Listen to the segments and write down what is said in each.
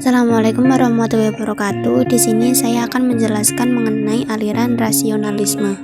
Assalamualaikum warahmatullahi wabarakatuh. Di sini saya akan menjelaskan mengenai aliran rasionalisme.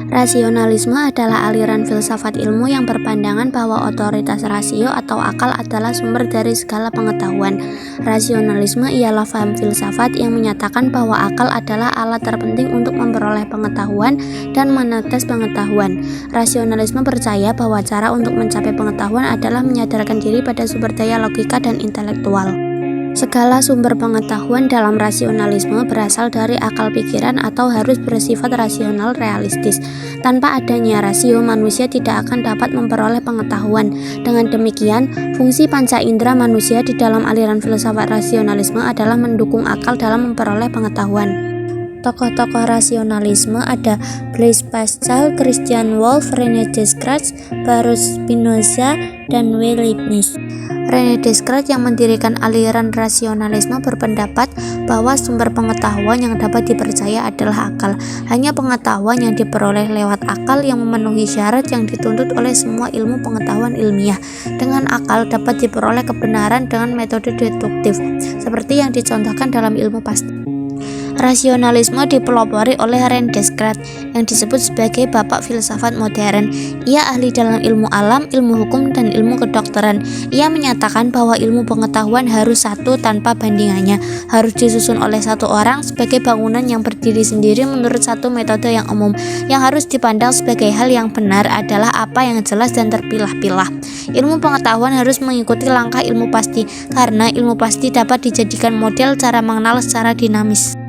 Rasionalisme adalah aliran filsafat ilmu yang berpandangan bahwa otoritas rasio atau akal adalah sumber dari segala pengetahuan. Rasionalisme ialah paham filsafat yang menyatakan bahwa akal adalah alat terpenting untuk memperoleh pengetahuan dan menetes pengetahuan. Rasionalisme percaya bahwa cara untuk mencapai pengetahuan adalah menyadarkan diri pada sumber daya logika dan intelektual. Segala sumber pengetahuan dalam rasionalisme berasal dari akal pikiran atau harus bersifat rasional realistis. Tanpa adanya rasio, manusia tidak akan dapat memperoleh pengetahuan. Dengan demikian, fungsi panca indera manusia di dalam aliran filsafat rasionalisme adalah mendukung akal dalam memperoleh pengetahuan. Tokoh-tokoh rasionalisme ada Blaise Pascal, Christian Wolff, René Descartes, Baruch Spinoza, dan W. Leibniz. René Descartes yang mendirikan aliran rasionalisme berpendapat bahwa sumber pengetahuan yang dapat dipercaya adalah akal. Hanya pengetahuan yang diperoleh lewat akal yang memenuhi syarat yang dituntut oleh semua ilmu pengetahuan ilmiah. Dengan akal dapat diperoleh kebenaran dengan metode deduktif, seperti yang dicontohkan dalam ilmu pasti. Rasionalisme dipelopori oleh René Descartes yang disebut sebagai bapak filsafat modern. Ia ahli dalam ilmu alam, ilmu hukum, dan ilmu kedokteran. Ia menyatakan bahwa ilmu pengetahuan harus satu tanpa bandingannya, harus disusun oleh satu orang sebagai bangunan yang berdiri sendiri menurut satu metode yang umum. Yang harus dipandang sebagai hal yang benar adalah apa yang jelas dan terpilah-pilah. Ilmu pengetahuan harus mengikuti langkah ilmu pasti, karena ilmu pasti dapat dijadikan model cara mengenal secara dinamis.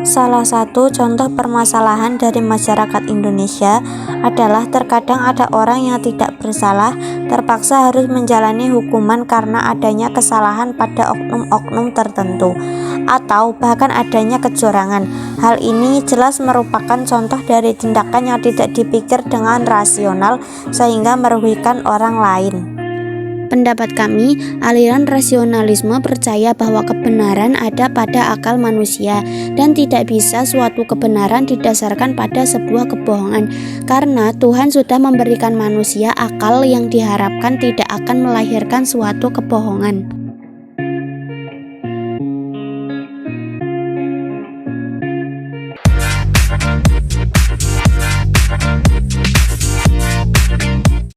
Salah satu contoh permasalahan dari masyarakat Indonesia adalah terkadang ada orang yang tidak bersalah terpaksa harus menjalani hukuman karena adanya kesalahan pada oknum-oknum tertentu atau bahkan adanya kecurangan. Hal ini jelas merupakan contoh dari tindakan yang tidak dipikir dengan rasional sehingga merugikan orang lain. Pendapat kami, aliran rasionalisme percaya bahwa kebenaran ada pada akal manusia dan tidak bisa suatu kebenaran didasarkan pada sebuah kebohongan, karena Tuhan sudah memberikan manusia akal yang diharapkan tidak akan melahirkan suatu kebohongan.